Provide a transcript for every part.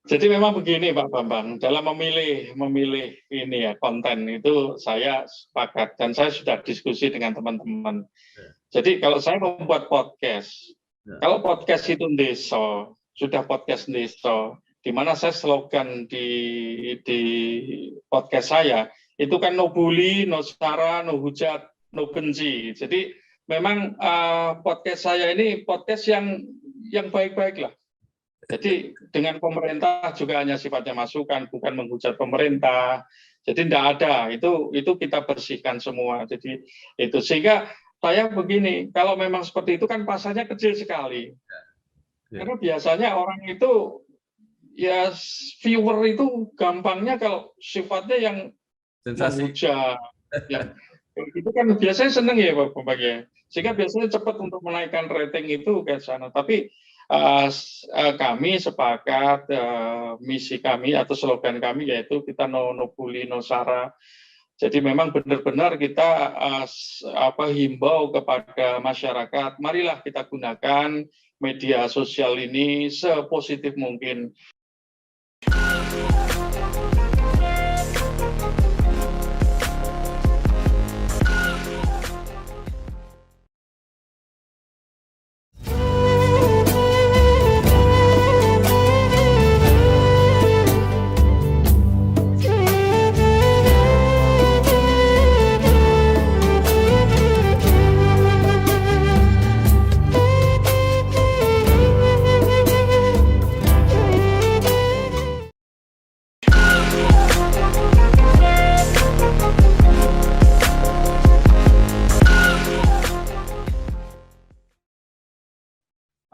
Jadi memang begini Pak Bambang, dalam memilih ini ya konten itu saya sepakat dan saya sudah diskusi dengan teman-teman. Ya. Jadi kalau saya membuat podcast, Ya. kalau podcast itu Ndeso, sudah podcast Ndeso, di mana saya slogan di podcast saya itu kan no bully, no sara, no hujat, no benci. Jadi memang podcast saya ini podcast yang baik-baik lah. Jadi dengan pemerintah juga hanya sifatnya masukan, bukan menghujat pemerintah. Jadi tidak ada, itu kita bersihkan semua. Jadi itu sehingga saya begini, kalau memang seperti itu kan pasarnya kecil sekali. Ya. Karena biasanya orang itu ya viewer itu gampangnya kalau sifatnya yang Sensasi. menghujat, yang itu kan biasanya seneng ya Pak Bambang. Sehingga biasanya cepat untuk menaikkan rating itu ke sana. Tapi kami sepakat misi kami atau slogan kami yaitu kita no bully, no sara. Jadi memang benar-benar kita himbau kepada masyarakat, marilah kita gunakan media sosial ini sepositif mungkin.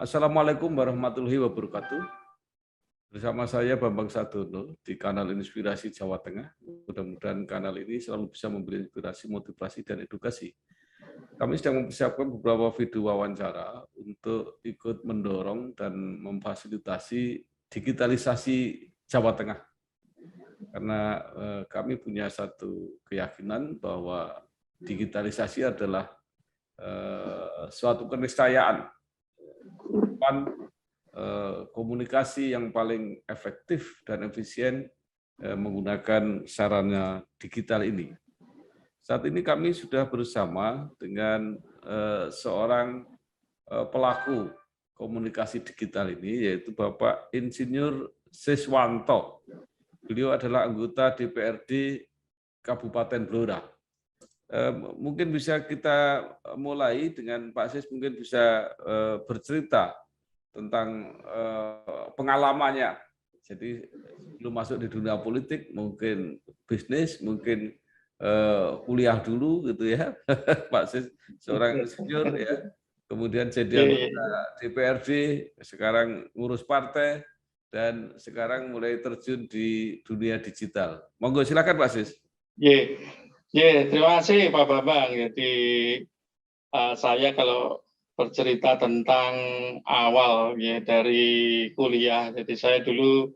Assalamualaikum warahmatullahi wabarakatuh. Bersama saya Bambang Sadono di kanal Inspirasi Jawa Tengah. Mudah-mudahan kanal ini selalu bisa memberi inspirasi, motivasi, dan edukasi. Kami sedang mempersiapkan beberapa video wawancara untuk ikut mendorong dan memfasilitasi digitalisasi Jawa Tengah. Karena kami punya satu keyakinan bahwa digitalisasi adalah suatu keniscayaan. Komunikasi yang paling efektif dan efisien menggunakan sarana digital ini. Saat ini kami sudah bersama dengan seorang pelaku komunikasi digital ini, yaitu Bapak Insinyur Siswanto. Beliau adalah anggota DPRD Kabupaten Blora. Mungkin bisa kita mulai dengan Pak Sis, mungkin bisa bercerita tentang pengalamannya. Jadi belum masuk di dunia politik, mungkin bisnis, mungkin kuliah dulu gitu ya, Pak Sis, seorang insinyur ya, kemudian jadi anggota DPRD, sekarang ngurus partai, dan sekarang mulai terjun di dunia digital. Monggo silakan Pak Sis. Terima kasih Pak Bambang. Jadi saya kalau bercerita tentang awal ya dari kuliah. Jadi saya dulu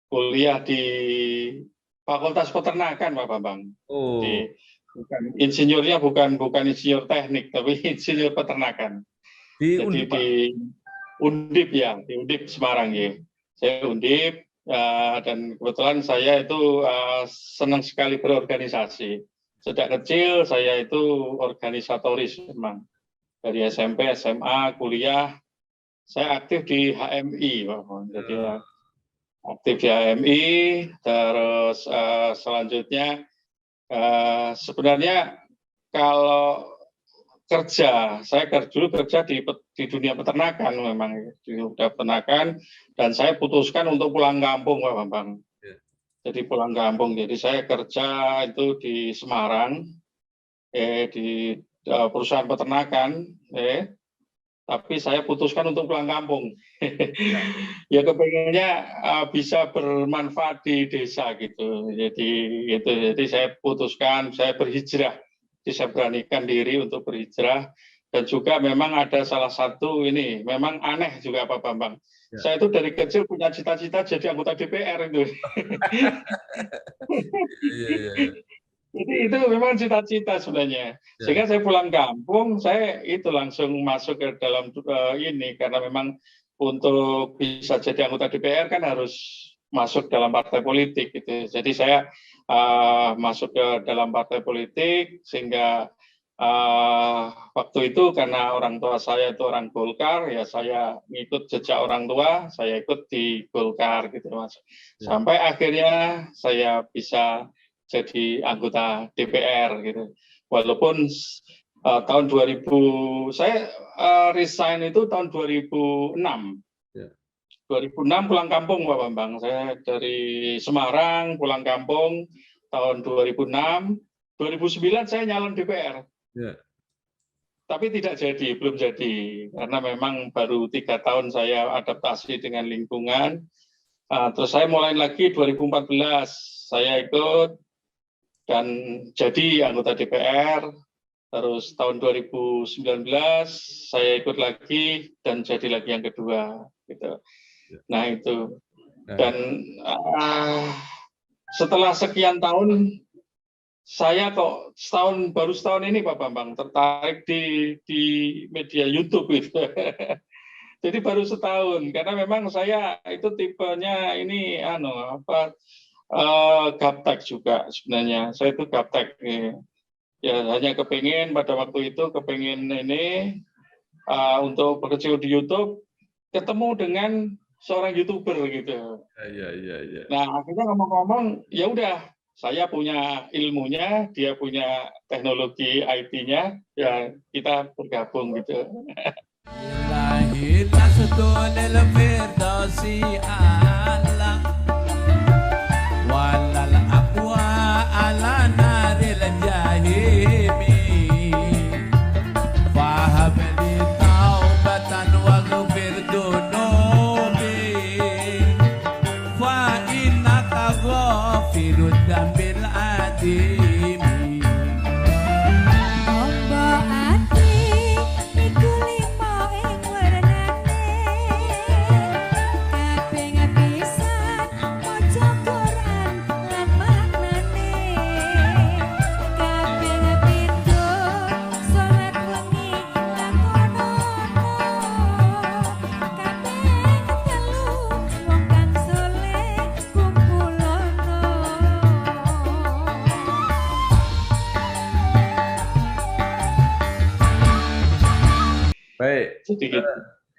kuliah di Fakultas Peternakan Pak Bambang. Oh. Jadi insinyurnya bukan insinyur teknik, tapi insinyur peternakan. Di Jadi Undip, Pak? di Undip ya, di Undip Semarang ya. Saya Undip dan kebetulan saya itu senang sekali berorganisasi. Sejak kecil saya itu organisatoris memang. Dari SMP, SMA, kuliah, saya aktif di HMI. Jadi aktif di HMI, terus selanjutnya sebenarnya kalau kerja, saya dulu kerja di dunia peternakan memang, di dunia peternakan, dan saya putuskan untuk pulang kampung Pak Bambang. Jadi pulang kampung, jadi saya kerja itu di Semarang, di perusahaan peternakan, tapi saya putuskan untuk pulang kampung. Ya kepengennya bisa bermanfaat di desa gitu. Jadi saya putuskan, saya berhijrah. Jadi saya beranikan diri untuk berhijrah. Dan juga memang ada salah satu ini, memang aneh juga Pak Bambang. Ya. Saya itu dari kecil punya cita-cita jadi anggota DPR itu. Jadi itu memang cita-cita sebenarnya. Sehingga saya pulang kampung, saya itu langsung masuk ke dalam ini karena memang untuk bisa jadi anggota DPR kan harus masuk dalam partai politik gitu. Jadi saya masuk ke dalam partai politik sehingga waktu itu karena orang tua saya itu orang Golkar, ya saya ngikut jejak orang tua, saya ikut di Golkar gitu Mas. Sampai akhirnya saya bisa jadi anggota DPR gitu. Walaupun tahun 2000 saya resign itu tahun 2006. 2006 pulang kampung Pak Bambang. Saya dari Semarang pulang kampung tahun 2006. 2009 saya nyalon DPR. Tapi tidak jadi, belum jadi. Karena memang baru 3 tahun saya adaptasi dengan lingkungan. Terus saya mulai lagi 2014. Saya ikut dan jadi anggota DPR. Terus tahun 2019 saya ikut lagi dan jadi lagi yang kedua. Gitu. Nah itu, dan setelah sekian tahun saya kok baru setahun ini Pak Bambang tertarik di media YouTube gitu. Jadi baru setahun karena memang saya itu tipenya ini gaptek juga sebenarnya. Saya itu gaptek ya hanya kepingin pada waktu itu ini untuk berkecimpung di YouTube ketemu dengan seorang YouTuber gitu. Iya. Nah akhirnya ngomong-ngomong, ya udah saya punya ilmunya, dia punya teknologi IT-nya, ya kita bergabung gitu. Baik,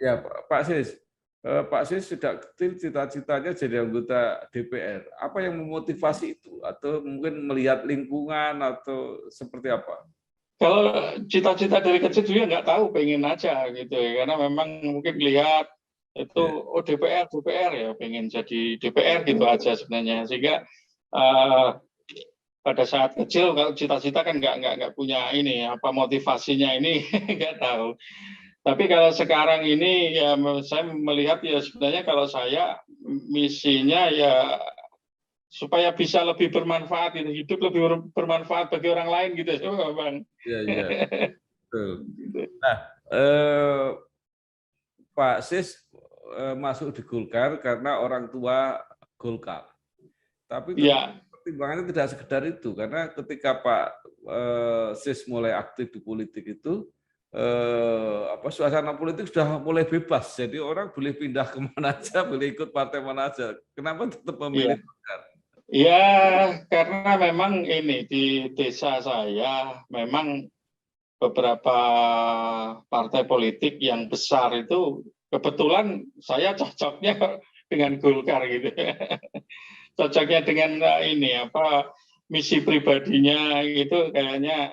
ya Pak Sis. Pak Sis sudah kecil cita-citanya jadi anggota DPR. Apa yang memotivasi itu? Atau mungkin melihat lingkungan atau seperti apa? Kalau cita-cita dari kecil juga nggak tahu, pengen aja gitu ya. Karena memang mungkin lihat itu DPR ya, pengen jadi DPR gitu aja sebenarnya. Sehingga pada saat kecil kalau cita-cita kan nggak punya ini apa motivasinya ini nggak tahu. Tapi kalau sekarang ini ya saya melihat ya sebenarnya kalau saya misinya ya supaya bisa lebih bermanfaat gitu, hidup lebih bermanfaat bagi orang lain gitu ya Bang. Iya. Nah, Pak Sis masuk di Golkar karena orang tua Golkar. Tapi pertimbangannya tidak sekedar itu, karena ketika Pak Sis mulai aktif di politik itu, suasana politik sudah mulai bebas, jadi orang boleh pindah kemana aja, boleh ikut partai mana aja. Kenapa tetap memilih Golkar? Ya, karena memang ini di desa saya memang beberapa partai politik yang besar itu kebetulan saya cocoknya dengan Golkar gitu. Cocoknya dengan ini misi pribadinya itu kayaknya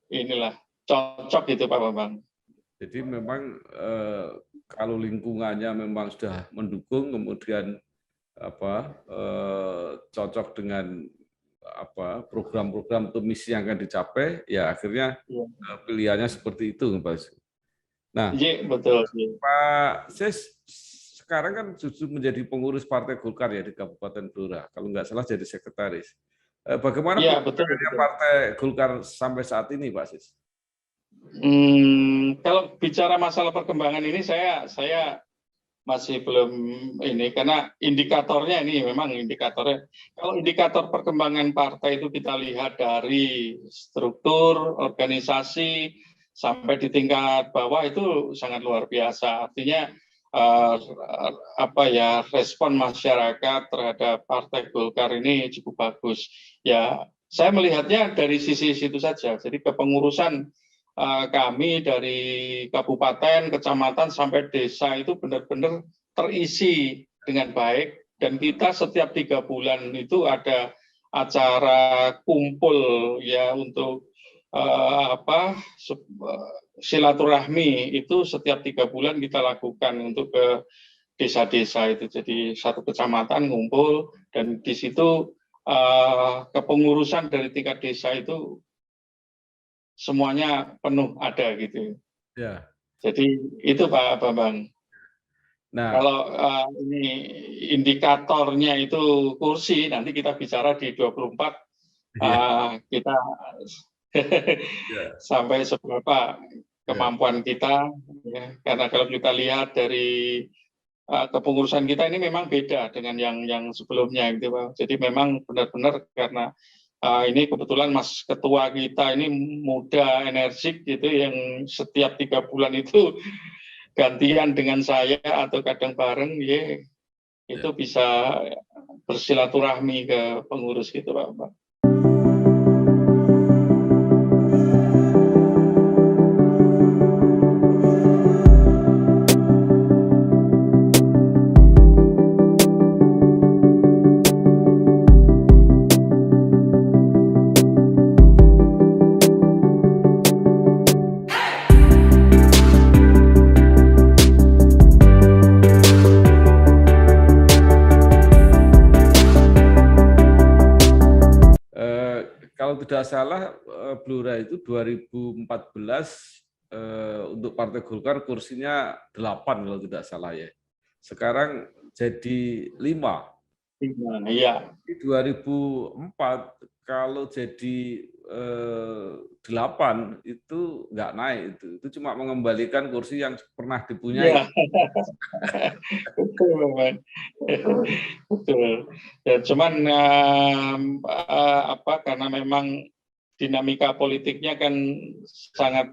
inilah cocok gitu Pak Bambang. Jadi memang kalau lingkungannya memang sudah mendukung, kemudian cocok dengan program-program atau misi yang akan dicapai, ya akhirnya pilihannya seperti itu, Pak. Nah, betul. Pak Sis sekarang kan justru menjadi pengurus Partai Golkar ya di Kabupaten Blora, kalau nggak salah jadi sekretaris. Bagaimana perkembangannya Partai Golkar sampai saat ini, Pak Sis? Kalau bicara masalah perkembangan ini saya masih belum ini, karena indikatornya ini memang indikatornya. Kalau indikator perkembangan partai itu kita lihat dari struktur organisasi sampai di tingkat bawah itu sangat luar biasa. Artinya respon masyarakat terhadap Partai Golkar ini cukup bagus. Ya, saya melihatnya dari sisi situ saja. Jadi kepengurusan kami dari kabupaten, kecamatan sampai desa itu benar-benar terisi dengan baik, dan kita setiap 3 bulan itu ada acara kumpul ya untuk silaturahmi, itu setiap 3 bulan kita lakukan untuk ke desa-desa itu. Jadi satu kecamatan ngumpul, dan di situ kepengurusan dari tingkat desa itu semuanya penuh ada gitu. Ya. Jadi itu Pak Bambang. Nah, kalau ini indikatornya itu kursi, nanti kita bicara di 24 kita sampai seberapa kemampuan kita, ya. Karena kalau kita lihat dari kepengurusan kita ini memang beda dengan yang sebelumnya gitu Pak. Jadi memang benar-benar karena ini kebetulan Mas Ketua kita ini muda, energik gitu, yang setiap 3 bulan itu gantian dengan saya atau kadang bareng, ya itu bisa bersilaturahmi ke pengurus gitu Pak. Kalau tidak salah, Blora itu 2014 untuk Partai Golkar kursinya 8 kalau tidak salah ya. Sekarang jadi 5. Iya. Di 2004 kalau jadi 8 itu nggak naik, itu cuma mengembalikan kursi yang pernah dipunyai. Ya. Betul, betul. Ya, cuman karena memang dinamika politiknya kan sangat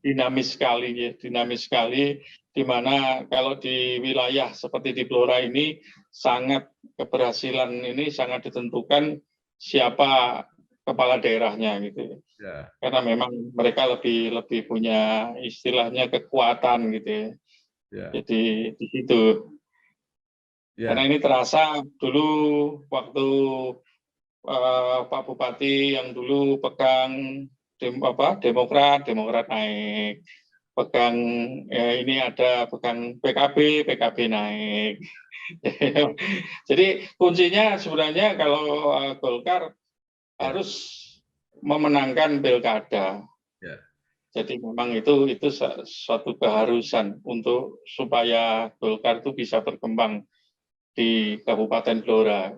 dinamis sekali ya, dinamis sekali, di mana kalau di wilayah seperti di Blora ini sangat keberhasilan ini sangat ditentukan siapa kepala daerahnya gitu ya. Karena memang mereka lebih punya istilahnya kekuatan gitu ya. Jadi di situ. Karena ini terasa dulu waktu Pak Bupati yang dulu pegang Demokrat naik, pegang ini ada pegang PKB naik. Jadi kuncinya sebenarnya kalau Golkar harus memenangkan pilkada. Jadi memang itu suatu keharusan untuk supaya Golkar itu bisa berkembang di Kabupaten Blora.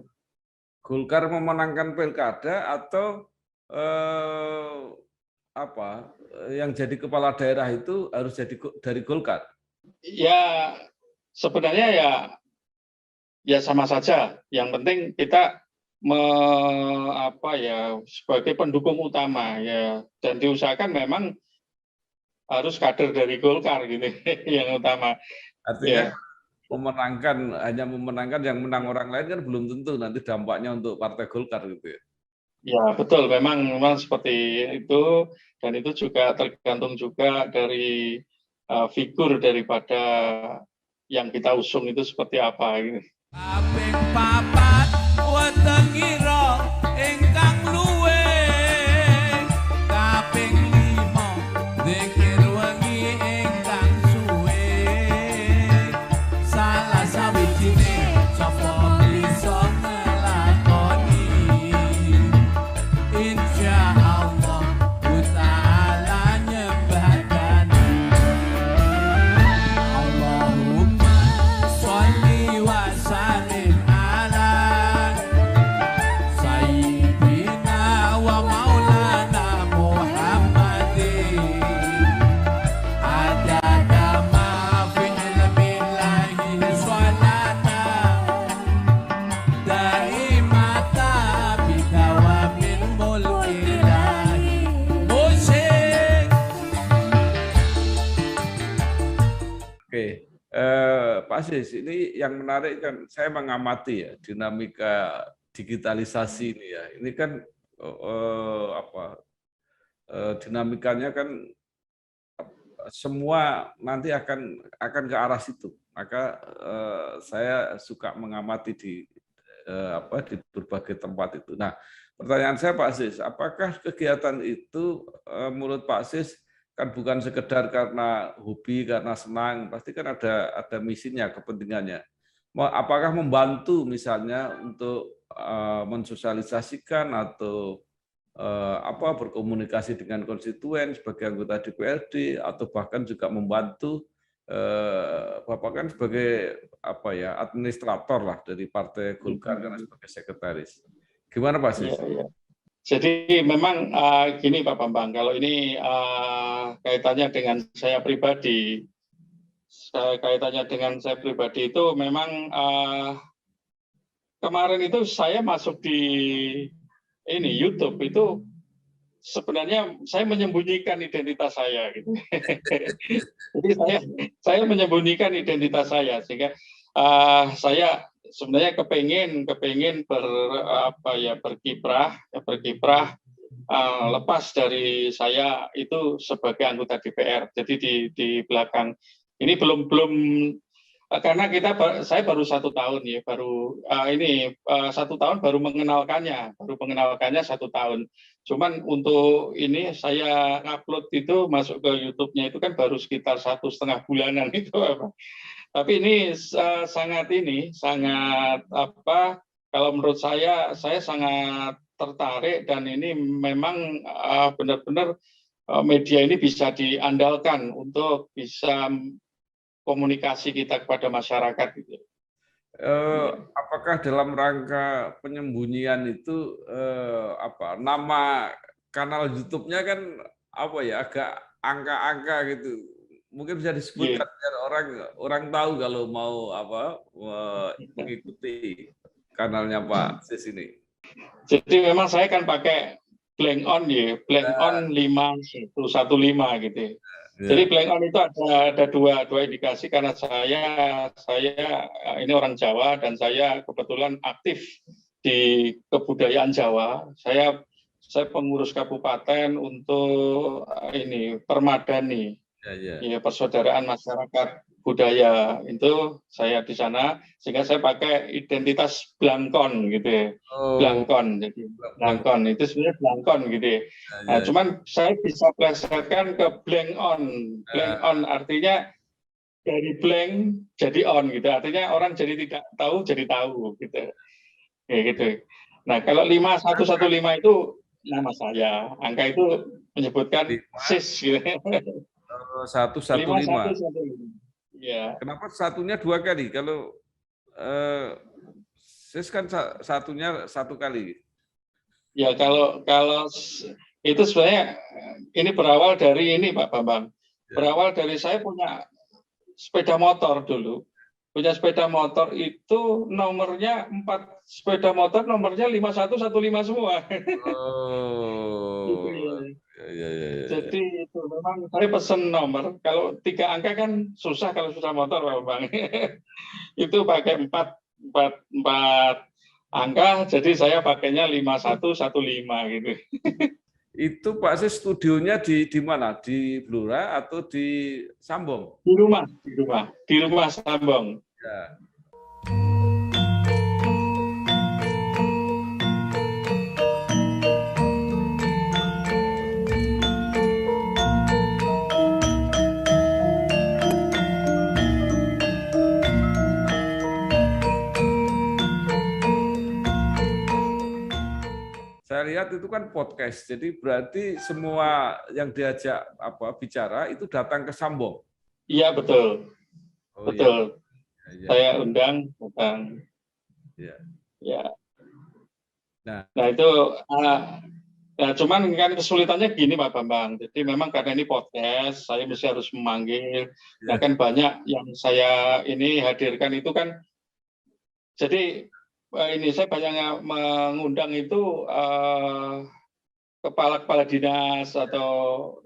Golkar memenangkan pilkada atau yang jadi kepala daerah itu harus jadi dari Golkar? Ya sebenarnya ya sama saja. Yang penting kita sebagai pendukung utama ya, dan diusahakan memang harus kader dari Golkar gitu yang utama. Artinya hanya memenangkan, yang menang orang lain kan belum tentu nanti dampaknya untuk Partai Golkar gitu ya. Ya betul, memang seperti itu, dan itu juga tergantung juga dari figur daripada yang kita usung itu seperti apa gitu. Allahumma sholli wa sallim ala Pak Sis, ini yang menarik kan saya mengamati ya dinamika digitalisasi ini ya. Ini kan dinamikanya kan semua nanti akan ke arah situ. Maka saya suka mengamati di berbagai tempat itu. Nah, pertanyaan saya Pak Sis, apakah kegiatan itu menurut Pak Sis kan bukan sekedar karena hobi, karena senang, pasti kan ada misinya, kepentingannya. Apakah membantu misalnya untuk mensosialisasikan atau berkomunikasi dengan konstituen sebagai anggota DPRD atau bahkan juga membantu Bapak kan sebagai administrator lah dari Partai Golkar kan sebagai sekretaris. Gimana Pak Sis? Ya. Jadi memang gini Pak Bambang, kalau ini kaitannya dengan saya pribadi, itu memang kemarin itu saya masuk di YouTube itu sebenarnya saya menyembunyikan identitas saya gitu. Jadi saya menyembunyikan identitas saya sehingga saya sebenarnya kepengin berkiprah lepas dari saya itu sebagai anggota DPR. Jadi di belakang ini belum karena saya baru 1 tahun ya, baru 1 tahun baru mengenalkannya 1 tahun. Cuman untuk ini saya upload itu masuk ke YouTube-nya itu kan baru sekitar 1,5 bulanan itu apa. Tapi ini sangat kalau menurut saya sangat tertarik dan ini memang benar-benar media ini bisa diandalkan untuk bisa komunikasi kita kepada masyarakat gitu. Apakah dalam rangka penyembunyian itu nama kanal YouTube-nya kan agak angka-angka gitu. Mungkin bisa disebutkan biar orang tahu kalau mau mengikuti kanalnya Pak Sis ini. Jadi memang saya kan pakai blank on ya, blank on 5115 gitu. Jadi blank on itu ada dua indikasi karena saya ini orang Jawa dan saya kebetulan aktif di kebudayaan Jawa. Saya pengurus kabupaten untuk Permadani, ya persaudaraan masyarakat budaya itu saya di sana sehingga saya pakai identitas Blangkon gitu ya. Blangkon, jadi Blangkon itu sebenarnya Blangkon gitu ya. Nah, cuman saya bisa plesetkan ke blank on. Blank on artinya dari blank jadi on gitu. Artinya orang jadi tidak tahu jadi tahu gitu. Kayak gitu. Nah, kalau 5115 itu nama saya. Angka itu menyebutkan SIS gitu. 115. Ya. Kenapa satunya 2 kali? Kalau SIS kan satunya 1 kali. Ya kalau itu sebenarnya ini berawal dari ini Pak Bambang. Berawal dari saya punya sepeda motor dulu. Punya sepeda motor itu nomornya 4 sepeda motor nomornya 5115 semua. Jadi itu memang saya pesen nomor. Kalau 3 angka kan susah kalau sudah motor Pak Bang. Itu pakai 4 angka, jadi saya pakainya 5115 gitu. Itu Pak Sis studionya di mana? Di Blora atau di Sambong? Di rumah Sambong. Ya. Saya lihat itu kan podcast, jadi berarti semua yang diajak bicara itu datang ke Sambong. Iya betul, betul. Ya. Saya undang datang. Ya. Ya. Nah itu, cuman kan kesulitannya gini Pak Bambang. Jadi memang karena ini podcast, saya mesti harus memanggil. Nah kan banyak yang saya ini hadirkan itu kan, jadi ini saya banyak mengundang itu kepala dinas atau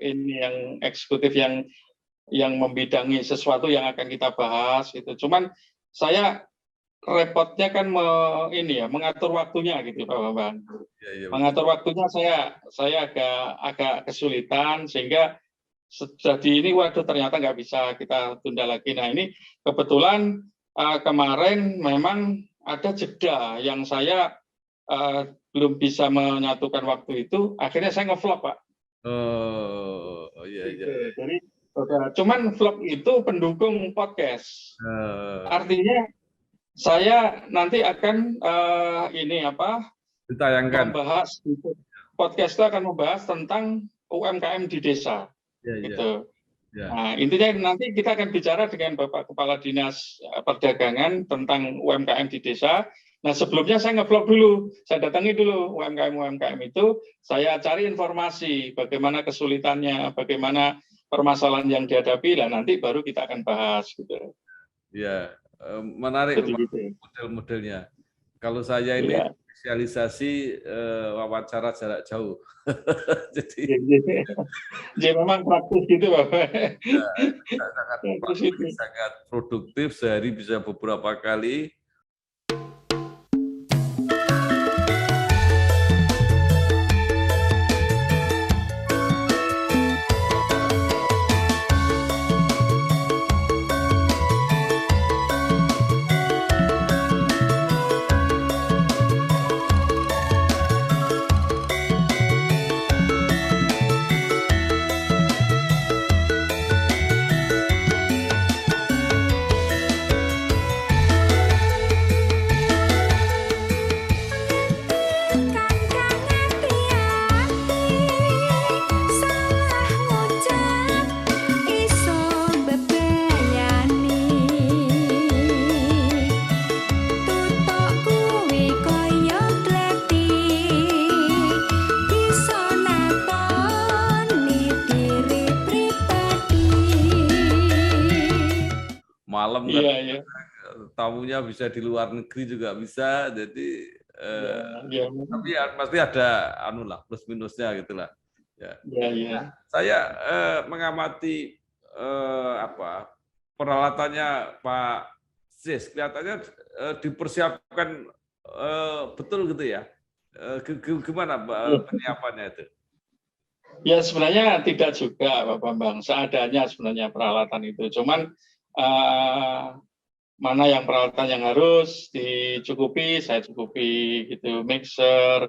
ini yang eksekutif yang yang membidangi sesuatu yang akan kita bahas gitu. Cuman saya repotnya kan mengatur waktunya gitu Pak Bambang. Ya, mengatur waktunya saya agak kesulitan, sehingga jadi ini waduh ternyata nggak bisa kita tunda lagi. Nah ini kebetulan kemarin memang ada jeda yang saya belum bisa menyatukan waktu itu, akhirnya saya nge-vlog Pak. Iya. Jadi cuman vlog itu pendukung podcast. Artinya saya nanti akan ditayangkan. Membahas podcast itu akan membahas tentang UMKM di desa. Gitu. Ya. Nah, intinya nanti kita akan bicara dengan Bapak Kepala Dinas Perdagangan tentang UMKM di desa. Nah, sebelumnya saya nge-vlog dulu, saya datangi dulu UMKM itu, saya cari informasi bagaimana kesulitannya, bagaimana permasalahan yang dihadapi, dan nanti baru kita akan bahas gitu. Ya, menarik gitu. Model-modelnya. Kalau saya ini spesialisasi wawancara jarak jauh. Jadi memang praktis gitu Bapak. Sangat produktif, sehari bisa beberapa kali. Malam kan, tamunya bisa di luar negeri juga bisa, jadi tapi pasti ada plus minusnya gitulah. Nah, saya mengamati peralatannya Pak Sis, kelihatannya dipersiapkan betul gitu ya. Gimana penyiapannya itu? Ya sebenarnya tidak juga Pak Bambang, seadanya sebenarnya peralatan itu. Cuman mana yang peralatan yang harus dicukupi, saya cukupi gitu, mixer,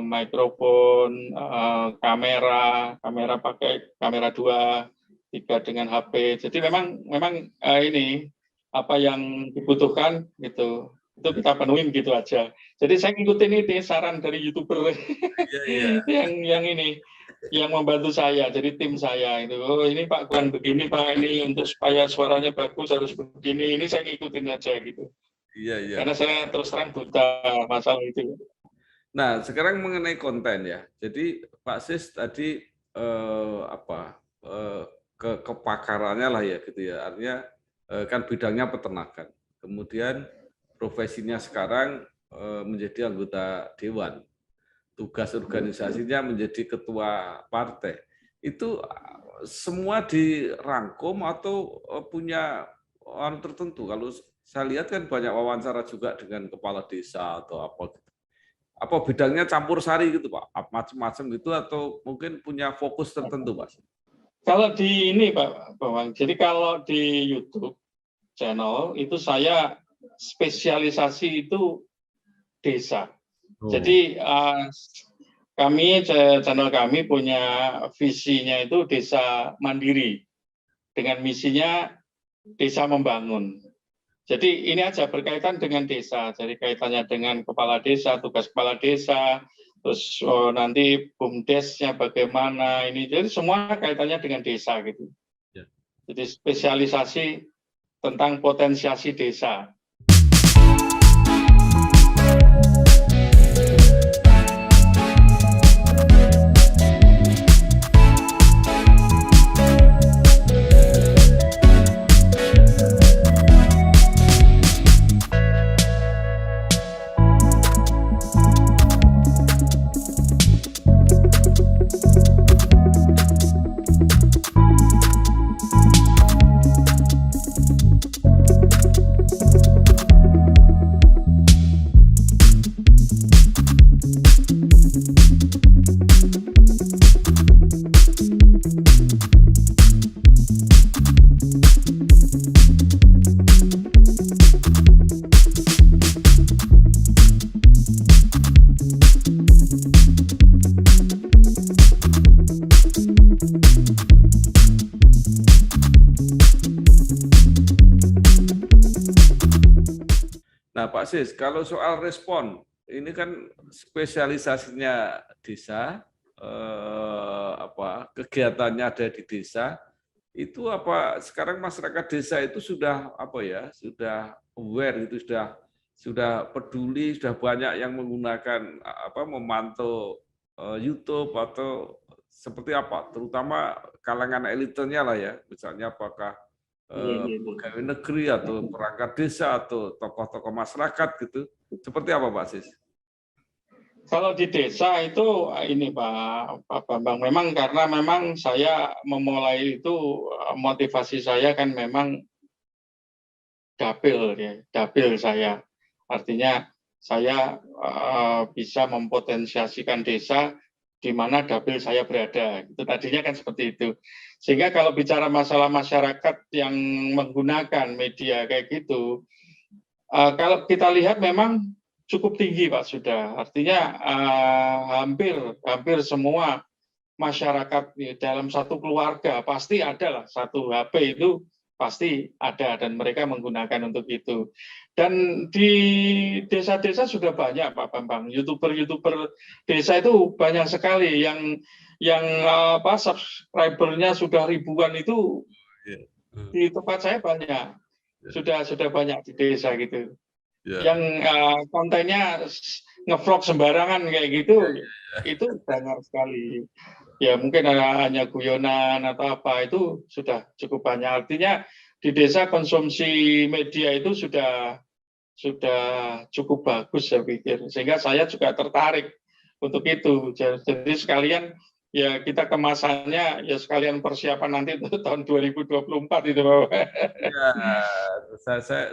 mikrofon, kamera pakai kamera 2, 3 dengan HP. Jadi memang ini apa yang dibutuhkan gitu, itu kita penuhin gitu aja. Jadi saya ngikutin ini saran dari YouTuber yang membantu saya, jadi tim saya itu, ini Pak kurang begini Pak, ini untuk supaya suaranya bagus harus begini, ini saya ngikutin aja gitu. Iya. Karena saya terus terang buta masalah itu. Nah, sekarang mengenai konten ya. Jadi Pak Sis tadi kepakarannya lah ya gitu ya. Artinya kan bidangnya peternakan. Kemudian profesinya sekarang menjadi anggota dewan. Tugas organisasinya menjadi ketua partai. Itu semua dirangkum atau punya orang tertentu? Kalau saya lihat kan banyak wawancara juga dengan kepala desa atau apa gitu. Apa bidangnya campur sari gitu Pak? Macam-macam gitu atau mungkin punya fokus tertentu Pak? Kalau di ini Pak Bambang, jadi kalau di YouTube channel itu saya spesialisasi itu desa. Jadi channel kami punya visinya itu desa mandiri dengan misinya desa membangun. Jadi ini aja berkaitan dengan desa, jadi kaitannya dengan kepala desa, tugas kepala desa, terus nanti BUMDesnya bagaimana ini, jadi semua kaitannya dengan desa gitu. Jadi spesialisasi tentang potensiasi desa. Sis, kalau soal respon, ini kan spesialisasinya desa, kegiatannya ada di desa. Itu apa sekarang masyarakat desa itu sudah sudah aware, itu sudah peduli, sudah banyak yang menggunakan memantau YouTube atau seperti apa, terutama kalangan elitnya lah ya, misalnya apakah pegawai negeri atau perangkat desa atau tokoh-tokoh masyarakat gitu, seperti apa Pak Sis? Kalau di desa itu ini Pak Bambang, memang karena memang saya memulai itu motivasi saya kan memang dapil ya, dapil saya. Artinya saya bisa mempotensiasikan desa di mana dapil saya berada. Itu tadinya kan seperti itu. Sehingga kalau bicara masalah masyarakat yang menggunakan media kayak gitu, kalau kita lihat memang cukup tinggi Pak sudah. Artinya hampir semua masyarakat dalam satu keluarga pasti ada lah satu HP itu pasti ada dan mereka menggunakan untuk itu. Dan di desa-desa sudah banyak Pak Bambang, YouTuber desa itu banyak sekali yang subscribernya sudah ribuan itu di tempat saya banyak. Sudah banyak di desa gitu. Yang kontennya ngevlog sembarangan kayak gitu, itu banyak sekali. Ya mungkin hanya guyonan atau apa, itu sudah cukup banyak. Artinya di desa konsumsi media itu sudah cukup bagus saya pikir. Sehingga saya juga tertarik untuk itu. Jadi sekalian ya kita kemasannya ya sekalian persiapan nanti untuk tahun 2024 itu Bapak. Ya,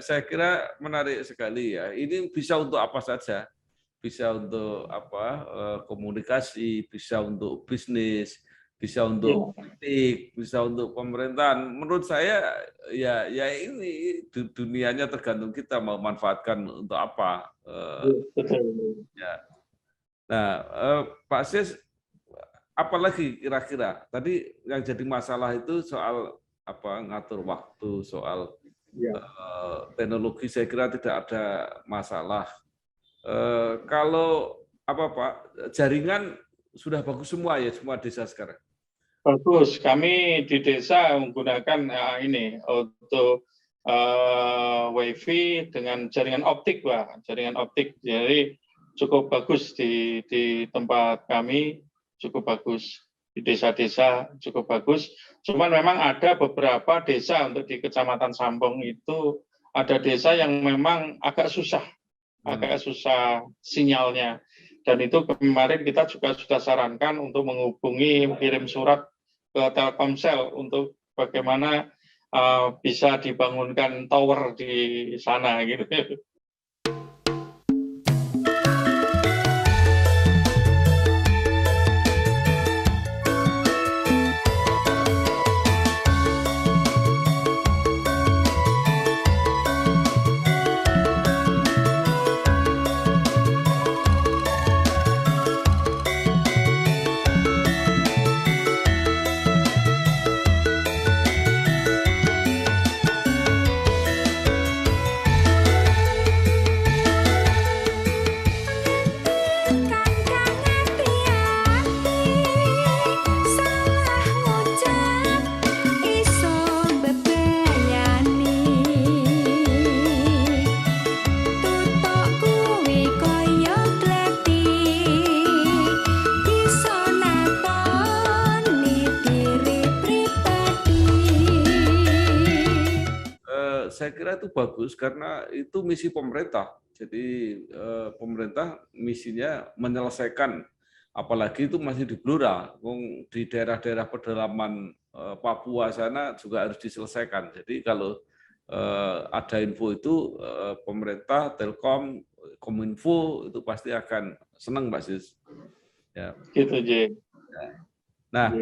saya kira menarik sekali ya. Ini bisa untuk apa saja. Bisa untuk komunikasi, bisa untuk bisnis, bisa untuk politik, bisa untuk pemerintahan. Menurut saya ya ini dunianya tergantung kita mau manfaatkan untuk apa. Ya. Nah, Pak Sis, apalagi kira-kira tadi yang jadi masalah itu soal ngatur waktu, soal teknologi saya kira tidak ada masalah. Kalau Pak, jaringan sudah bagus semua ya, semua desa sekarang? Bagus, kami di desa menggunakan ini untuk WiFi dengan jaringan optik Pak, jaringan optik. Jadi cukup bagus di tempat kami, cukup bagus. Di desa-desa cukup bagus. Cuman memang ada beberapa desa untuk di Kecamatan Sambong itu, ada desa yang memang agak susah sinyalnya. Dan itu kemarin kita juga sudah sarankan untuk menghubungi, kirim surat ke Telkomsel untuk bagaimana bisa dibangunkan tower di sana gitu. Saya kira itu bagus karena itu misi pemerintah. Jadi pemerintah misinya menyelesaikan, apalagi itu masih di Blora, di daerah-daerah pedalaman Papua sana juga harus diselesaikan. Jadi kalau ada info itu pemerintah, Telkom, Kominfo itu pasti akan senang Mbak Sis. Ya. Gitu J. Nah,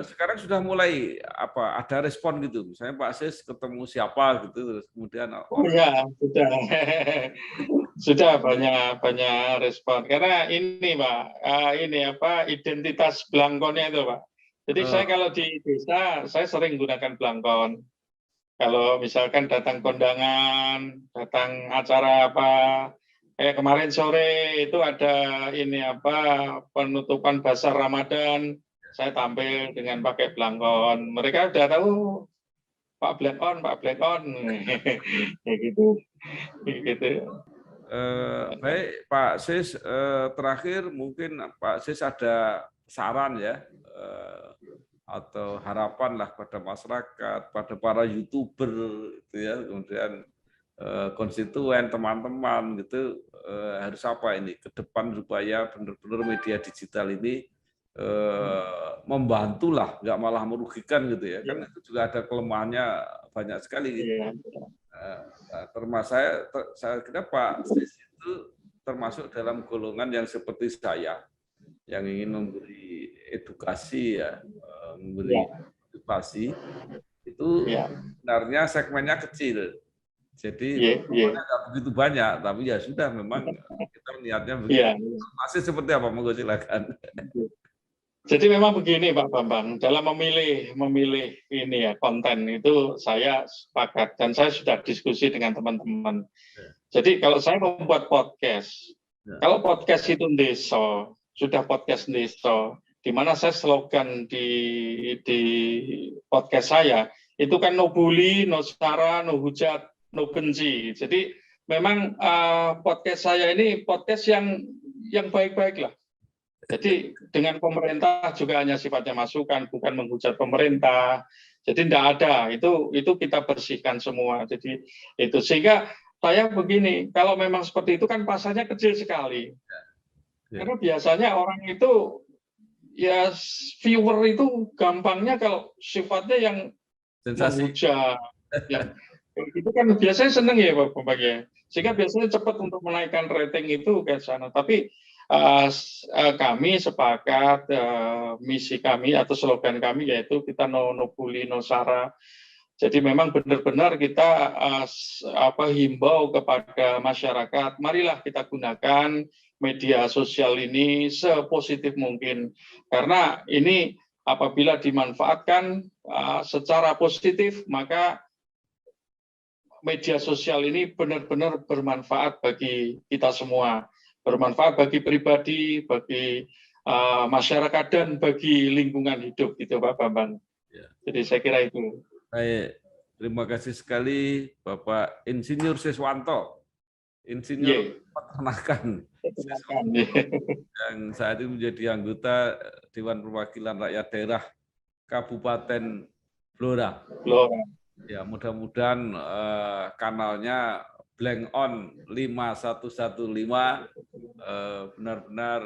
sekarang sudah mulai ada respon gitu, misalnya Pak Sis ketemu siapa gitu, terus kemudian ya sudah banyak respon karena ini Pak, identitas belangkonnya itu Pak. Jadi saya kalau di desa saya sering gunakan belangkon. Kalau misalkan datang kondangan, datang acara apa, kayak kemarin sore itu ada ini apa penutupan Bazar Ramadan, saya tampil dengan pakai blangkon. Mereka udah tahu Pak Blangkon, kayak gitu, kayak gitu. Baik Pak Sis, terakhir mungkin Pak Sis ada saran ya, atau harapan lah pada masyarakat, pada para YouTuber gitu ya, kemudian konstituen, teman-teman gitu, harus apa ini ke depan supaya benar-benar media digital ini membantulah, nggak malah merugikan gitu ya, kan itu juga ada kelemahannya banyak sekali gitu. Termasuk saya kira Pak Sis itu termasuk dalam golongan yang seperti saya, yang ingin memberi edukasi ya, memberi edukasi itu sebenarnya segmennya kecil, jadi nggak begitu banyak, tapi ya sudah memang kita niatnya begitu. Masih seperti apa? Monggo silakan. Jadi memang begini Pak Bambang, dalam memilih ini ya konten itu saya sepakat dan saya sudah diskusi dengan teman-teman. Jadi kalau saya membuat podcast, kalau podcast itu ndeso, sudah podcast ndeso, di mana saya slogan di podcast saya itu kan no bully, no sara, no hujat, no benci. Jadi memang podcast saya ini podcast yang baik-baik lah. Jadi dengan pemerintah juga hanya sifatnya masukan, bukan menghujat pemerintah. Jadi tidak ada, itu kita bersihkan semua. Jadi itu sehingga saya begini, kalau memang seperti itu kan pasarnya kecil sekali. Karena biasanya orang itu ya viewer itu gampangnya kalau sifatnya yang menghujat, yang itu kan biasanya seneng ya Bapak ya. Sehingga biasanya cepat untuk menaikkan rating itu ke sana. Tapi kami sepakat misi kami atau slogan kami yaitu kita no bully, no sara. Jadi memang benar-benar kita himbau kepada masyarakat, marilah kita gunakan media sosial ini sepositif mungkin. Karena ini apabila dimanfaatkan secara positif, maka media sosial ini benar-benar bermanfaat bagi kita semua. Bermanfaat bagi pribadi, bagi masyarakat, dan bagi lingkungan hidup, gitu Pak Bambang. Jadi saya kira itu. Baik, terima kasih sekali Bapak Insinyur Siswanto, Insinyur Peternakan, yang saat ini menjadi anggota Dewan Perwakilan Rakyat Daerah Kabupaten Blora. Ya, mudah-mudahan kanalnya Blank On 5115 benar-benar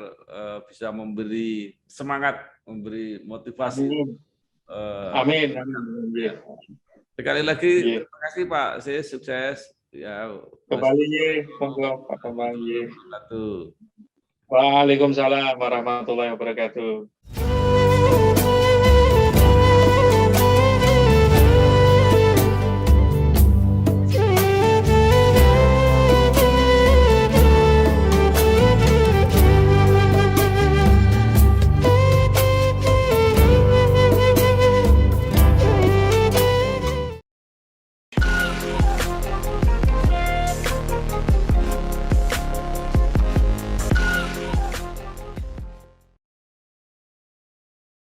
bisa memberi semangat, memberi motivasi. Amin. Sekali lagi terima kasih Pak, saya sukses. Ya, kembali Pak Bambang. Waalaikumsalam warahmatullahi wabarakatuh.